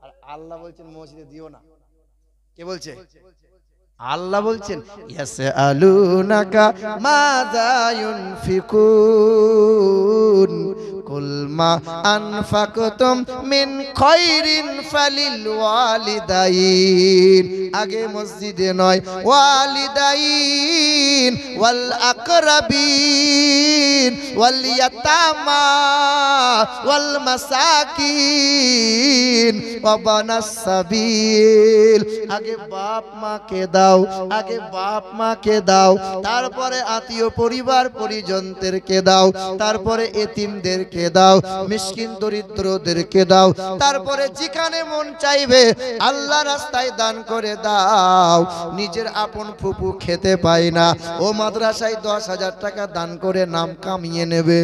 আর আল্লাহ বলছেন মসজিদে দিও না। কে বলছে? আল্লাহ বলছেন, ইয়াসআলুনাকা মাযা ইউনফিকুন কুল মা আনফাকতুম মিন খায়রিন ফালিল ওয়ালিদাইন। আগে মসজিদে নয়, ওয়ালিদাইন ওয়াল আকরাবিন ওয়াল ইয়াতামা ওয়াল মাসাকিন ওয়া বানাস সাবিল। আগে বাপ মাকে দাও, আগে বাপ মাকে দাও, তারপরে আত্মীয় পরিবার পরিজনদেরকে দাও, তারপরে এতিমদেরকে দাও, মিসকিন দরিদ্রদেরকে দাও, তারপরে যেখানে মন চাইবে আল্লাহ রাস্তায় দান করে দাও। নিজের আপন ফুপু খেতে পায় না, ও মাদ্রাসায় 10,000 টাকা দান করে নাম কামিয়ে নেবে।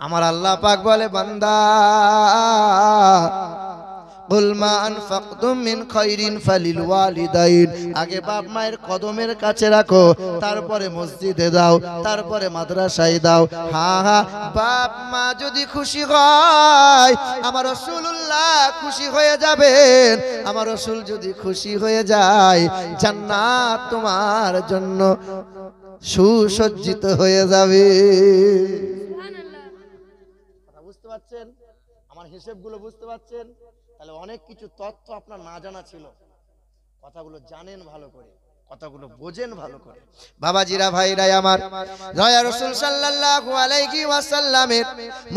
আমার আল্লাহ পাক বলে, বান্দা কুল মা আনফাকতুম মিন খায়রিন ফালিল ওয়ালিদাইন। আগে বাপ মায়ের কদমের কাছে রাখো, তারপরে মসজিদে দাও, তারপরে মাদ্রাসায় দাও। হ্যাঁ হ্যাঁ, বাপ মা যদি খুশি হয় আমার রাসূলুল্লাহ খুশি হয়ে যাবেন। আমার রাসূল যদি খুশি হয়ে যায়, জান্নাত তোমার জন্য সুসজ্জিত হয়ে যাবে। সুবহানাল্লাহ। কথা বুঝতে পারছেন? আমার হিসেবগুলো বুঝতে পারছেন? তাহলে অনেক কিছু তথ্য আপনার না জানা ছিল, কথাগুলো জানেন ভালো করে, কথাগুলো বোঝেন ভালো করে। বাবাজিরা, ভাইরাই আমার, দয়া রাসূল সাল্লাল্লাহু আলাইহি ওয়াসাল্লামের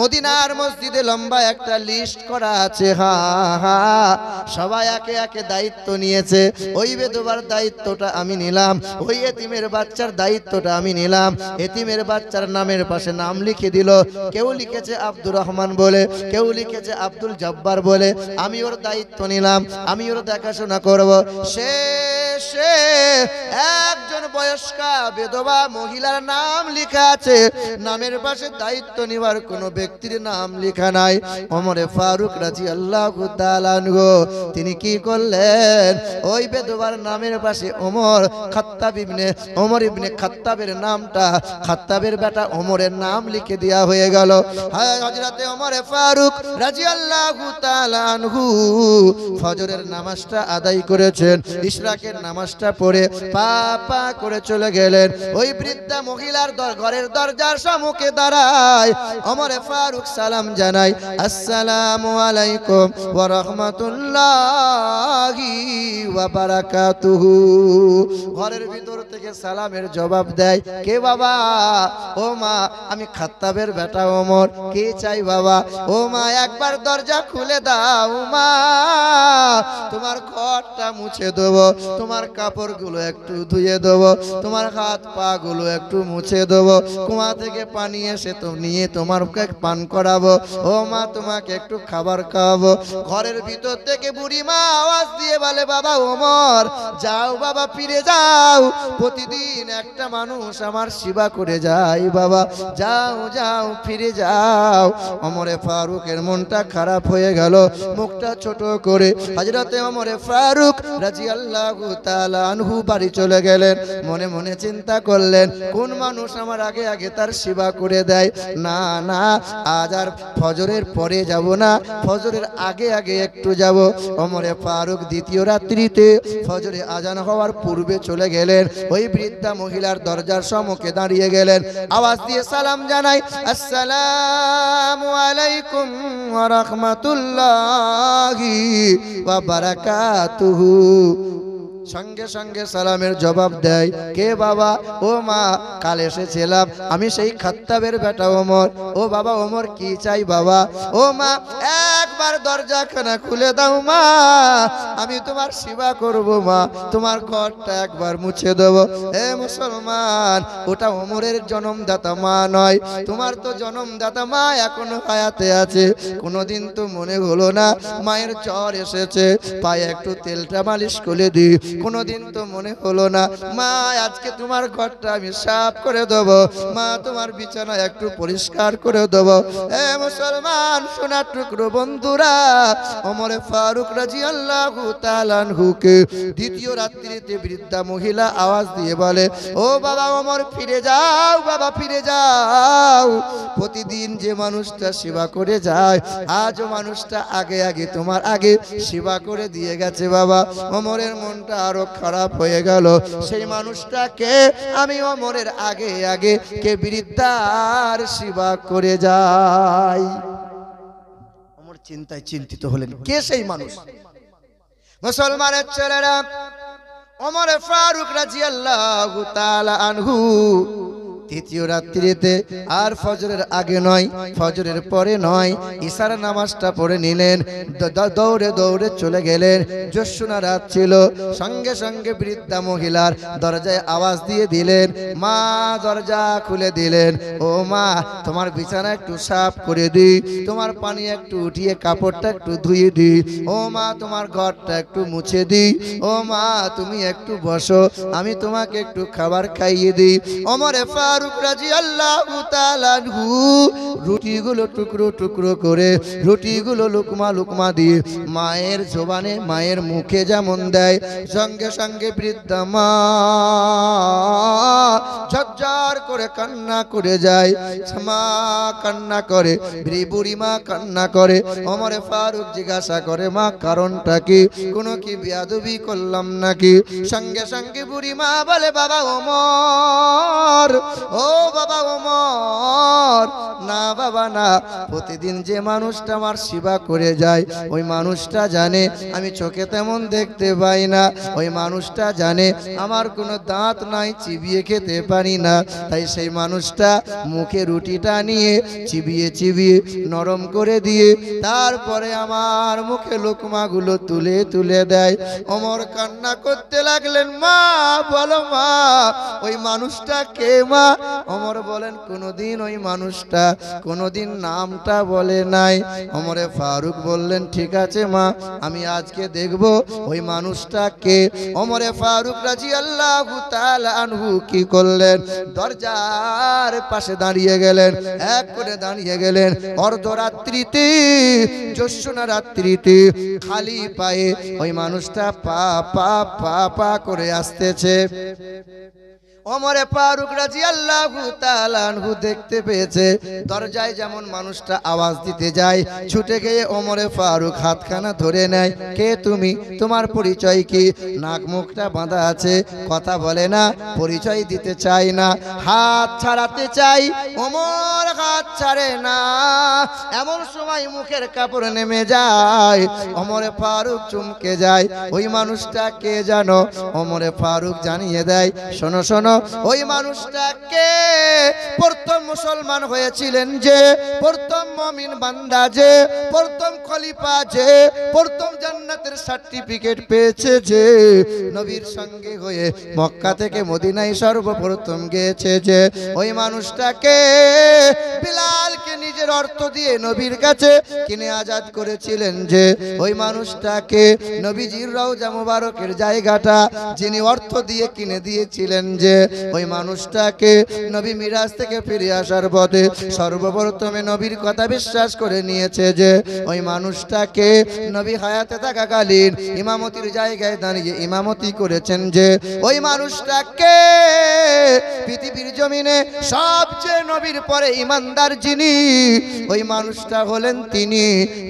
মদিনার মসজিদে লম্বা একটা লিস্ট করা আছে। হ্যাঁ, সবাই একে একে দায়িত্ব নিয়েছে। ওই বেদবার দায়িত্বটা আমি নিলাম, ওই এতিমের বাচ্চার দায়িত্বটা আমি নিলাম। এতিমের বাচ্চার নামের পাশে নাম লিখে দিল, কেউ লিখেছে আব্দুর রহমান বলে, কেউ লিখেছে আব্দুল জব্বার বলে। আমি ওর দায়িত্ব নিলাম, আমি ওর দেখাশোনা করব। শেষে একজন বয়স্কা বিধবা মহিলার নাম লেখা আছে, নামের পাশে দায়িত্ব নিবার কোনো ব্যক্তির নাম লেখা নাই। ওমরে ফারুক রাদিয়াল্লাহু তাআলা আনহু তিনি কি করলেন, ওই বিধবার নামের পাশে ওমর ইবনে খাত্তাবের নামটা, খাত্তাবের বেটা ওমরের নাম লিখে দেয়া হয়ে গেল। হযরতে ওমরে ফারুক রাদিয়াল্লাহু তাআলা আনহু ফজরের নামাজটা আদায় করেছেন, ইশরাকের নামাজটা পড়ে পা করে চলে গেলেন। ওই বৃদ্ধা মহিলার ঘরের দরজার সম্মুখে দাঁড়ায় ওমরে ফারুক সালাম জানাই, আসসালামু আলাইকুম ওয়া রাহমাতুল্লাহি ওয়া বারাকাতুহু। ঘরের ভিতর থেকে সালামের জবাব দেয়, কে বাবা? ও মা, আমি খাত্তাবের বেটা ওমর। কে চাই বাবা? ও মা, একবার দরজা খুলে দাও মা, তোমার ঘরটা মুছে দেবো, তোমার কাপড়গুলো একটু ধুয়ে দেবো, তোমার হাত পা গুলো একটু মুছে দেবো, কুয়া থেকে পানি এসে তো নিয়ে তোমাকে পান করাবো। ও মা, তোমাকে একটু খাবার খাওয়াবো। ঘরের ভিতর থেকে বুড়ি মা আওয়াজ দিয়ে বলে, বাবা ওমর, যাও বাবা, ফিরে যাও, প্রতিদিন একটা মানুষ আমার সেবা করে যায় বাবা, যাও যাও, ফিরে যাও। ওমরে ফারুকের মনটা খারাপ হয়ে গেল, মুখটা ছোট করে হযরতে ওমরে ফারুক রাদিয়াল্লাহু তাআলা আনহু বাড়ি চলে গেলেন। মনে মনে চিন্তা করলেন, কোন মানুষ আমার আগে আগে তার সেবা করে দেয়। না না, আজ আর ফজরের পরে যাব না, ফজরের আগে আগে একটু যাব। ওমরে ফারুক দ্বিতীয় রাত্রিতে ফজরে আজান হওয়ার পূর্বে চলে গেলেন। ওই বৃদ্ধা মহিলার দরজার সম্মুখে দাঁড়িয়ে গেলেন। আওয়াজ দিয়ে সালাম জানাই, আসসালামু আলাইকুম ওয়া রাহমাতুল্লাহি ওয়া বারাকাতুহু। সঙ্গে সঙ্গে সালামের জবাব দেয়, কে বাবা? ও মা, কাল এসেছিলাম, আমি সেই খাত্তাবের বেটা ওমর। ও বাবা ওমর, কি চাই বাবা? ও মা, একবার দরজাখানা খুলে দাও মা, আমি তোমার সেবা করব মা, তোমার ঘরটা একবার মুছে দেবো। হে মুসলমান, ওটা ওমরের জন্মদাতা মা নয়, তোমার তো জন্মদাতা মা এখনো হায়াতে আছে। কোনোদিন তো মনে হলো না মায়ের জ্বর এসেছে, পায়ে একটু তেলটা মালিশ করে দিই? কোনোদিন তো মনে হলো না মা আজকে তোমার ঘরটা আমি সাফ করে দেব, মা তোমার বিছানা একটু পরিষ্কার করে দেব? এ মুসলমান সোনার টুকরো বন্ধুরা, ওমরে ফারুক রাদিয়াল্লাহু তাআলা আনহুকে দ্বিতীয় রাত্রিতে বৃদ্ধা মহিলা আওয়াজ দিয়ে বলে, ও বাবা ওমর, ফিরে যাও বাবা, ফিরে যাও। প্রতিদিন যে মানুষটা সেবা করে যায়, আজও মানুষটা আগে আগে তোমার আগে সেবা করে দিয়ে গেছে বাবা। ওমরের মনটা আরো খারাপ হয়ে গেল। সেই মানুষটাকে আমি ওমরের আগে আগে কে বৃদ্ধার সেবা করে যাই। ওমর চিন্তায় চিন্তিত হলেন, কে সেই মানুষ? মুসলমানের ছেলেরা, ওমর ফারুক রাদিয়াল্লাহু তাআলা আনহু তৃতীয় রাত্রিতে আর ফজরের আগে নয়, ফজরের পরে নয়, ইশার নামাজটা পড়ে নিলেন। দৌড়ে দৌড়ে চলে গেলেন। জ্যোৎস্না রাত ছিল। সঙ্গে সঙ্গে বৃদ্ধা মহিলার দরজায় আওয়াজ দিয়ে দিলেন, মা দরজা খুলে দিলেন। ও মা, তোমার বিছানা একটু সাফ করে দিই, তোমার পানি একটু উঠিয়ে কাপড়টা একটু ধুয়ে দিই। ও মা, তোমার ঘরটা একটু মুছে দিই। ও মা, তুমি একটু বসো, আমি তোমাকে একটু খাবার খাইয়ে দিই। ওমরে ফারুক রাদিয়াল্লাহু তাআলা আনহু রুটিগুলো টুকরো টুকরো করে, রুটিগুলো লুকমা লুকমা দিয়ে মায়ের জবানে, মায়ের মুখে যেমন দেয়, সঙ্গে সঙ্গে বৃদ্ধা মা ঝরঝর করে কান্না করে যায়। মা কান্না করে, বুড়ি মা কান্না করে। ওমরে ফারুক জিজ্ঞাসা করে, মা কারণটা কি? কোনো কি বেয়াদবি করলাম নাকি? সঙ্গে সঙ্গে বুড়ি মা বলে, বাবা ওমর, ও বাবা ওমর, না বাবা না, প্রতিদিন যে মানুষটা আমার সেবা করে যায়, ওই মানুষটা জানে আমি চোখে তেমন দেখতে পাই না, ওই মানুষটা জানে আমার কোনো দাঁত নাই, চিবিয়ে খেতে পারি না, তাই সেই মানুষটা মুখে রুটিটা নিয়ে চিবিয়ে চিবিয়ে নরম করে দিয়ে তারপরে আমার মুখে লোকমাগুলো তুলে তুলে দেয়। ওমর কান্না করতে লাগলেন, মা বলো মা, ওই মানুষটা কে মা? ওমর বলেন, কোনোদিন ওই মানুষটা কোনোদিন নামটা বলে নাই। ওমরে ফারুক বললেন, ঠিক আছে মা, আমি আজকে দেখব ওই মানুষটা কে। ওমরে ফারুক রাদিয়াল্লাহু তাআলা আনহু কি করলেন? দরজার পাশে দাঁড়িয়ে গেলেন, এক করে দাঁড়িয়ে গেলেন। অর্ধরাত্রিতে, জ্যোৎস্না রাত্রিতে খালি পায়ে ওই মানুষটা পা পা পা পা করে আসতেছে। ওমরে ফারুক রাদিয়াল্লাহু তাআলা আনহু দেখতে পেয়েছে দরজায় যেমন মানুষটা আওয়াজ দিতে যায়, ছুটে গিয়ে ওমরে ফারুক হাতখানা ধরে নেয়। কে তুমি? তোমার পরিচয় কি? নাক মুখটা বাঁধা আছে, কথা বলে না, পরিচয় দিতে চাই না, হাত ছাড়াতে চাই, ওমর হাত ছাড়ে না। এমন সময় মুখের কাপড় নেমে যায়, ওমরে ফারুক চমকে যায়। ওই মানুষটা কে জানো? ওমরে ফারুক জানিয়ে দেয়, শোনো শোনো, ওই মানুষটাকে প্রথম মুসলমান হয়েছিলেন যে, প্রথম মুমিন বান্দা যে, প্রথম খলিফা যে, প্রথম জান্নাতের সার্টিফিকেট পেয়েছে যে, নবীর সঙ্গে হয়ে মক্কা থেকে মদিনায় সর্বপ্রথম গিয়েছে যে, ওই মানুষটাকে বিলালকে নিজের অর্থ দিয়ে নবীর কাছে কিনে আজাদ করেছিলেন যে, ওই মানুষটাকে নবীজির রওজা মুবারকের জায়গাটা যিনি অর্থ দিয়ে কিনে দিয়েছিলেন যে, ওই মানুষটাকে নবী মিরাজ থেকে ফিরে আসার পথে সর্বপ্রথমে নবীর কথা বিশ্বাস করে নিয়েছে যে ওই মানুষটাকে নবী হায়াতে থাকাকালীন ইমামতির জায়গায় দাঁড়িয়ে ইমামতি করেছেন, যে ওই মানুষটাকে পৃথিবীর জমিনে সবচেয়ে নবীর পরে ইমানদার যিনি, ওই মানুষটা হলেন তিনি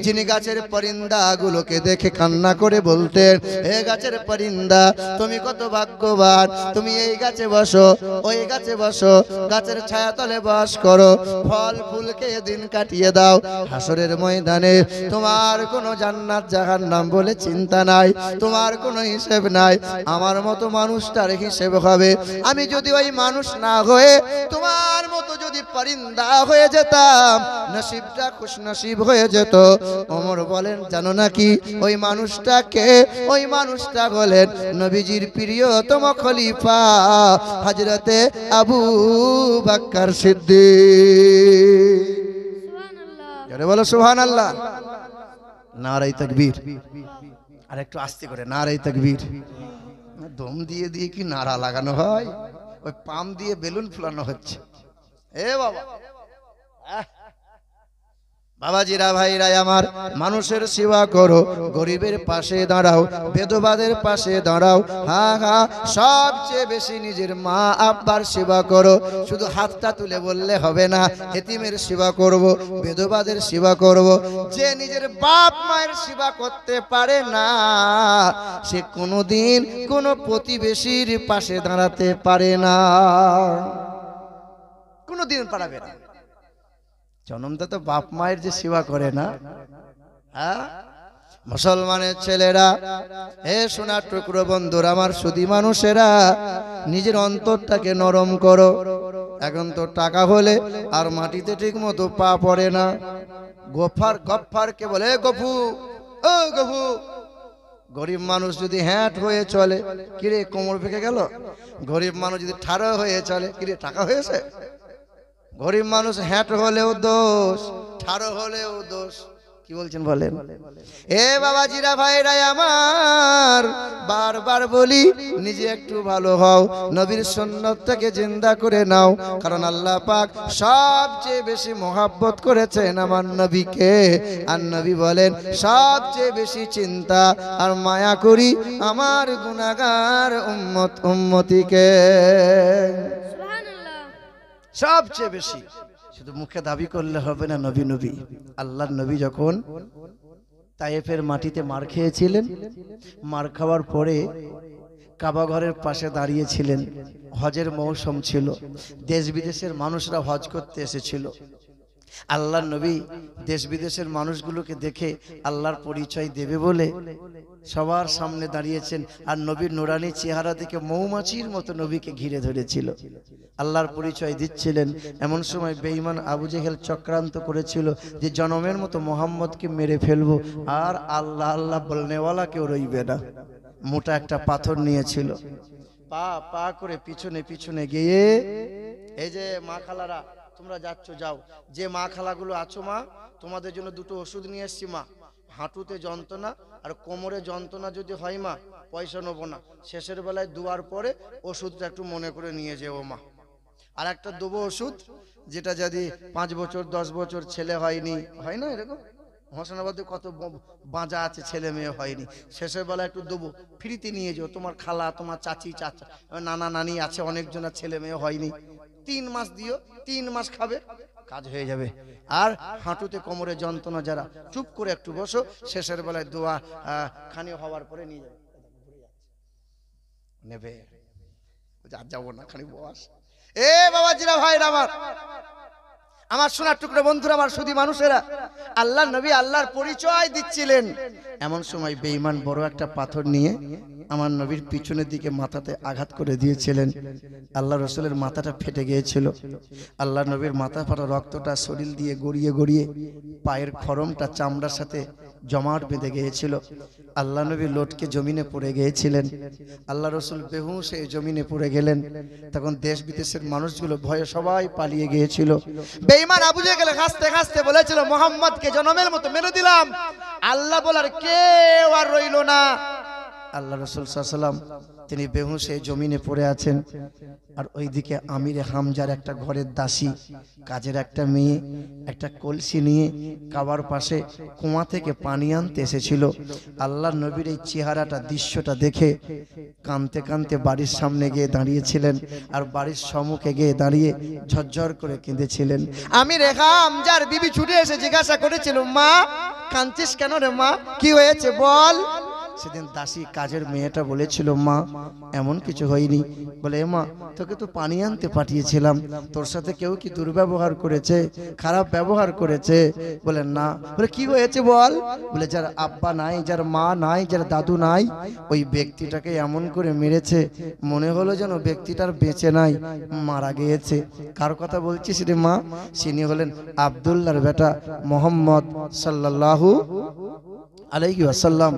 যিনি গাছের পরিন্দাগুলোকে দেখে কান্না করে বলতেন, হে গাছের পরিন্দা তুমি কত ভাগ্যবান, তুমি এই গাছে বসো, ওই গাছে বসো, গাছের ছায়াতলে বাস করো, ফল ফুল খেয়ে দিন কাটিয়ে দাও, হাসরের ময়দানে তোমার কোনো জান্নাত জাহান্নাম বলে চিন্তা নাই, তোমার কোনো হিসেব নাই, আমার মতো মানুষটার হিসেব হবে। আমি যদি ওই মানুষ না হয়ে তোমার মতো যদি পরিন্দা হয়ে যেতাম, নসিবটা খুশ নসিব হয়ে যেত। ওমর বলেন জানো নাকি ওই মানুষটাকে? ওই মানুষটা হলেন নবীজির প্রিয়তম খলিফা হযরতে আবু বকর সিদ্দিক। সুবহানাল্লাহ। জোরে বলো সুবহানাল্লাহ। নারে তাকবীর। আর একটু আস্তে করে নারে তাকবীর। দম দিয়ে দিয়ে কি নারা লাগানো হয়? ওই পাম দিয়ে বেলুন ফুলানো হচ্ছে। এ বাবা, বাবাজিরা ভাইরা আমার, মানুষের সেবা করো, গরিবের পাশে দাঁড়াও, বেদবাদের পাশে দাঁড়াও, হ্যাঁ হ্যাঁ, সবচেয়ে বেশি নিজের মা আব্বার সেবা করো। শুধু হাতটা তুলে বললে হবে না, এতিমের সেবা করব, বেদবাদের সেবা করব। যে নিজের বাপ মায়ের সেবা করতে পারে না, সে কোনোদিন কোনো প্রতিবেশীর পাশে দাঁড়াতে পারে না, কোনোদিন পারবে না। জনমটা তো বাপ মায়ের যে সেবা করে না, হ্যাঁ মুসলমানের ছেলেরা, হে সোনার টুকরো বন্ধুরা আমার, সুধী মানুষেরা, নিজের অন্তরটাকে নরম করো। এখন তো টাকা হলে আর মাটিতে ঠিক মতো পা পড়ে না। গফফারকে বলে গফু, ও গফু। গরিব মানুষ যদি হ্যাট হয়ে চলে, কিরে কোমর ভেঙে গেল। গরিব মানুষ যদি ঠাড়ো হয়ে চলে, কিরে টাকা হয়েছে। গরিব মানুষ হ্যাট হলেও দোষ, ঠাড়ো হলেও দোষ। কি বলছেন বলেন? এ বাবাজিরা ভাইরা আমার, বারবার বলি নিজে একটু ভালো হও, নবীর সুন্নতটাকে জিন্দা করে নাও। কারণ আল্লাহ পাক সবচেয়ে বেশি মহব্বত করেছেন আমার নবীকে। আর নবী বলেন সবচেয়ে বেশি চিন্তা আর মায়া করি আমার গুনাহগার উম্মতিকে। সুবহানাল্লাহ। সবচেয়ে বেশি। শুধু মুখে দাবি করলে হবে না নবী নবী। আল্লাহর নবী যখন তায়েফের মাটিতে মার খেয়েছিলেন, মার খাওয়ার পরে কাবা ঘরের পাশে দাঁড়িয়েছিলেন। হজের মৌসুম ছিল, দেশ বিদেশের মানুষরা হজ করতে এসেছিল। আল্লাহর নবী দেশ বিদেশের মানুষগুলোকে দেখে আল্লাহর পরিচয় দেবে বলে সবার সামনে দাঁড়িয়েছেন। আর নবীর নুরানি চেহারা দেখে মৌমাছির মতো নবীকে ঘিরে ধরেছিল, আল্লাহর পরিচয় দিচ্ছিলেন। এমন সময় বেঈমান আবু জেহেল চক্রান্ত করেছিল যে জনমের মতো মোহাম্মদকে মেরে ফেলবো, আর আল্লাহ আল্লাহ বলনেওয়ালা কেউ রইবে না। মোটা একটা পাথর নিয়েছিল, পা পা করে পিছনে পিছনে গিয়ে, এই যে মা খালারা তোমরা যাচ্ছ যাও, যে মা খালাগুলো আছো মা, তোমাদের জন্য দুটো ওষুধ নিয়ে এসছি মা। হাঁটুতে যন্ত্রণা আর কোমরে যন্ত্রণা যদি হয় মা, পয়সা নেবো না, শেষের বেলায় দুয়ার পরে ওষুধটা একটু মনে করে নিয়ে যেও মা। আর একটা দেবো ওষুধ, যেটা যদি 5 বছর 10 বছর ছেলে হয়নি, হয় না এরকম হোসেনাবাদে কত বাঁজা আছে, ছেলে মেয়ে হয়নি, শেষের বেলা একটু দেবো, ফ্রিতে নিয়ে যাও। তোমার খালা, তোমার চাচি, চাচা, নানা নানি আছে অনেকজনের ছেলে মেয়ে হয়নি, 3 মাস দিও, 3 মাস খাবে, কাজ হয়ে যাবে। আর হাঁটুতে কোমরে যন্ত্রণা যারা, চুপ করে একটু বসো, শেষের বেলায় দোয়া খানি হওয়ার পরে নিয়ে যাবে, নেবে। আর যাবো না, খানি বস। এ বাবাজিরা ভাইরা আমার, আমার সোনার টুকরো বন্ধুরা আমার, সুধী মানুষেরা, আল্লাহর নবী আল্লাহর পরিচয় দিচ্ছিলেন। এমন সময় বেঈমান বড় একটা পাথর নিয়ে আমার নবীর পিছনের দিকে মাথাতে আঘাত করে দিয়েছিলেন। আল্লাহ রসুলের মাথাটা ফেটে গিয়েছিল। আল্লাহ নবীর মাথা ফাটা রক্তটা শরীর দিয়ে গড়িয়ে গড়িয়ে পায়ের খরমটা চামড়ার সাথে জমাট বেঁধে গিয়েছিল। আল্লাহ নবী লোটকে জমিনে পড়ে গিয়েছিলেন। আল্লাহ রসুল বেহুশ হয়ে জমিনে পড়ে গেলেন। তখন দেশ বিদেশের মানুষগুলো ভয়ে সবাই পালিয়ে গিয়েছিল। বেঈমান আবু জেহেল হাসতে হাসতে বলেছিল, মোহাম্মদকে জনমের মতো মেরে দিলাম, আল্লাহ বলার কেউ আর রইল না। আল্লাহ রাসূল সাল্লাল্লাহু আলাইহি সাল্লাম তিনি বেহুশ হয়ে জমিনে পড়ে আছেন। আর ওইদিকে আমিরে হামজার একটা ঘরের দাসী, কাজের একটা মেয়ে একটা কলসি নিয়ে কাবার পাশে কুয়া থেকে পানি আনতে এসেছিল। আল্লাহর নবীর এই চেহারাটা, দৃশ্যটা দেখে কাঁদতে কাঁদতে বাড়ির সামনে গিয়ে দাঁড়িয়েছিলেন, আর বাড়ির সম্মুখে গিয়ে দাঁড়িয়ে ঝরঝর করে কেঁদেছিলেন। আমিরে হামজার বিবি ছুটে এসে জিজ্ঞাসা করেছিল, মা কাঁদছিস কেন রে মা, কি হয়েছে বল? সেদিন দাসী কাজের মেয়েটা বলেছিল, মা এমন কিছু হয়নি। বলে, মা তোকে তো পানি আনতে পাঠিয়েছিলাম, তোর সাথে কেউ কি দুর্ব্যবহার করেছে, খারাপ ব্যবহার করেছে? বলে, না। বলে, কি হয়েছে বল? বলে, যার আব্বা নাই, যার মা নাই, যার দাদু নাই, ওই ব্যক্তিটাকে এমন করে মেরেছে, মনে হলো যেন ব্যক্তিটার বেঁচে নাই, মারা গিয়েছে। কার কথা বলছিস রে মা? তিনি হলেন আব্দুল্লাহর বেটা মোহাম্মদ সাল্লাল্লাহু আলাইহি ওয়াসাল্লাম।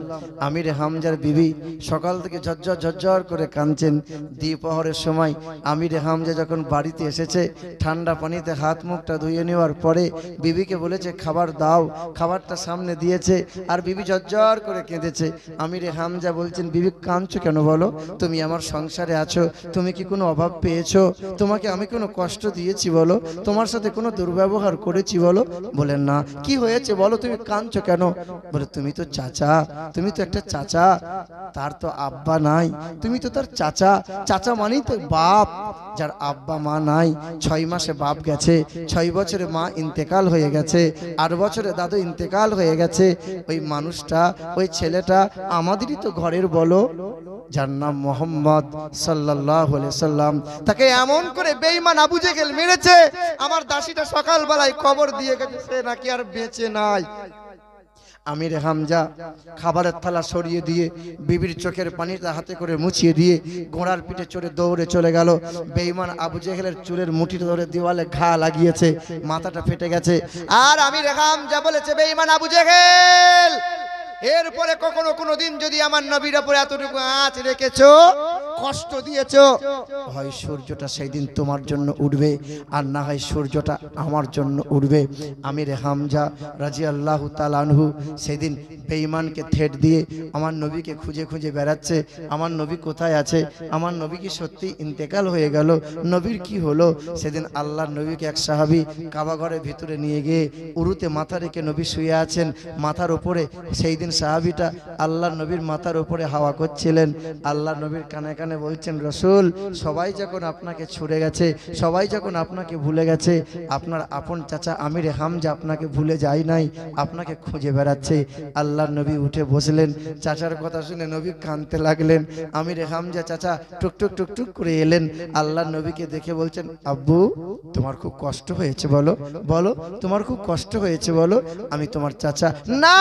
আমিরে হামজার বিবি সকাল থেকে ঝরঝর ঝরঝর করে কাঁদছেন। দ্বিপ্রহরের সময় আমিরে হামজা যখন বাড়িতে এসেছে, ঠান্ডা পানিতে হাত মুখটা ধুয়ে নেওয়ার পরে বিবিকে বলেছে খাবার দাও, খাবারটা সামনে দিয়েছে, আর বিবি ঝরঝর করে কেঁদেছে। আমিরে হামজা বলছেন, বিবি কাঁদছো কেন বলো? তুমি আমার সংসারে আছো, তুমি কি কোনো অভাব পেয়েছো? তোমাকে আমি কোনো কষ্ট দিয়েছি বলো? তোমার সাথে কোনো দুর্ব্যবহার করেছি বলো? বলেন না। কি হয়েছে বলো, তুমি কাঁদছো কেন? বলে, তুমি তো চাচা, তুমি তো একটা চাচা, তার তো আব্বা নাই, তুমি তো তার চাচা, চাচা মানেই তো বাপ, যার আব্বা মা নাই। 6 মাসে বাপ গেছে, 6 বছরে মা ইন্তেকাল হয়ে গেছে, 8 বছরে দাদু ইন্তেকাল হয়ে গেছে। ওই মানুষটা, ওই ছেলেটা আমাদেরই তো ঘরের বলো, যার নাম মোহাম্মদ সাল্লাল্লাহু আলাইহি সাল্লাম, তাকে এমন করে বেঈমান আবু জেহেল মেরেছে, আমার দাসীটা সকালবেলায় খবর দিয়ে গেছে সে নাকি আর বেঁচে নাই। আমিরে হামজা খাবারের থালা সরিয়ে দিয়ে বিবির চোখের পানিটা হাতে করে মুছিয়ে দিয়ে ঘোড়ার পিঠে চড়ে দৌড়ে চলে গেল। বেঈমান আবু জেহেলের চুলের মুঠিটা ধরে দেওয়ালে ঘা লাগিয়েছে, মাথাটা ফেটে গেছে। আর আমিরে হামজা বলেছে, বেঈমান আবু জেহেল, এরপরে কখনো কোনোদিন যদি আমার নবীর উপরে এতটুকু আঁচ রেখেছো, কষ্ট দিয়েছো, হয় সূর্যটা সেই দিন তোমার জন্য উঠবে, আর না হয় সূর্যটা আমার জন্য উঠবে। আমিরে হামজা রাদিয়াল্লাহু তাআলা আনহু সেদিন বেঈমানকে থেট দিয়ে আমার নবীকে খুঁজে খুঁজে বেড়াচ্ছে, আমার নবী কোথায় আছে, আমার নবী কি সত্যি ইন্তেকাল হয়ে গেল, নবীর কি হলো? সেদিন আল্লাহর নবীকে এক সাহাবী কাবা ঘরের ভিতরে নিয়ে গিয়ে উরুতে মাথা রেখে নবী শুয়ে আছেন, মাথার উপরে সেই দিন সাহাবীটা আল্লাহর নবীর মাথার উপরে হাওয়া করছিলেন। আল্লাহর নবীর কানে কানে বলছেন, রাসূল, সবাই যখন আপনাকে ছুড়ে গেছে, সবাই যখন আপনাকে ভুলে গেছে, আপনার আপন চাচা আমিরে হামজা আপনাকে ভুলে যায় নাই, আপনাকে খুঁজে বেড়াচ্ছে। আল্লাহর নবী উঠে বসলেন, চাচার কথা শুনে নবী কাঁদতে লাগলেন। আমিরে হামজা চাচা টুকটুক টুকটুক করে এলেন, আল্লাহর নবীকে দেখে বলছেন, আব্বু তোমার খুব কষ্ট হয়েছে বলো, বলো তোমার খুব কষ্ট হয়েছে বলো, আমি তোমার চাচা। না,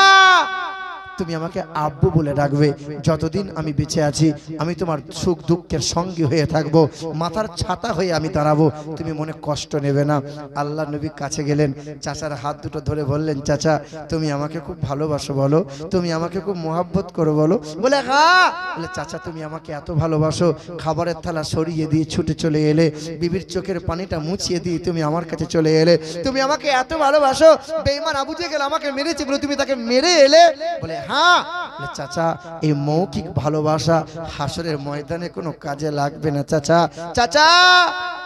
তুমি আমাকে আব্বু বলে ডাকবে, যতদিন আমি বেঁচে আছি আমি তোমার সুখ দুঃখের সঙ্গী হয়ে থাকবো, মাথার ছাতা হয়ে আমি দাঁড়াবো, তুমি মনে কষ্ট নেবে না। আল্লাহ নবী কাছে গেলেন, চাচার হাত দুটো ধরে বললেন, চাচা তুমি আমাকে খুব ভালোবাসো বলো, তুমি আমাকে খুব মোহাব্বত করো বলো? বলে, হ্যাঁ। বলে, চাচা তুমি আমাকে এত ভালোবাসো, খাবারের থালা সরিয়ে দিয়ে ছুটে চলে এলে, বিবির চোখের পানিটা মুছিয়ে দিয়ে তুমি আমার কাছে চলে এলে, তুমি আমাকে এত ভালোবাসো, বেঈমান আবু জেহেল আমাকে মেরেছে বলে তুমি তাকে মেরে এলে? বলে, হ্যাঁ। চাচা এই মৌখিক ভালোবাসা হাসরের ময়দানে কোনো কাজে লাগবে না চাচা। চাচা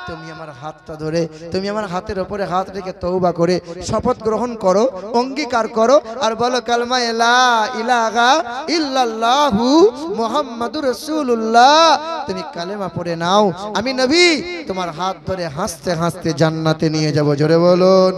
তুমি আমার হাতটা ধরে, তুমি আমার হাতের উপরে হাত রেখে তওবা করে শপথ গ্রহণ করো, অঙ্গীকার করো, আর বলো কালমা লা ইলাহা ইল্লাল্লাহু মুহাম্মাদুর রাসূলুল্লাহ। তুমি কালেমা পড়ে নাও, আমি নবী তোমার হাত ধরে হাসতে হাসতে জান্নাতে নিয়ে যাব। জোরে বলুন।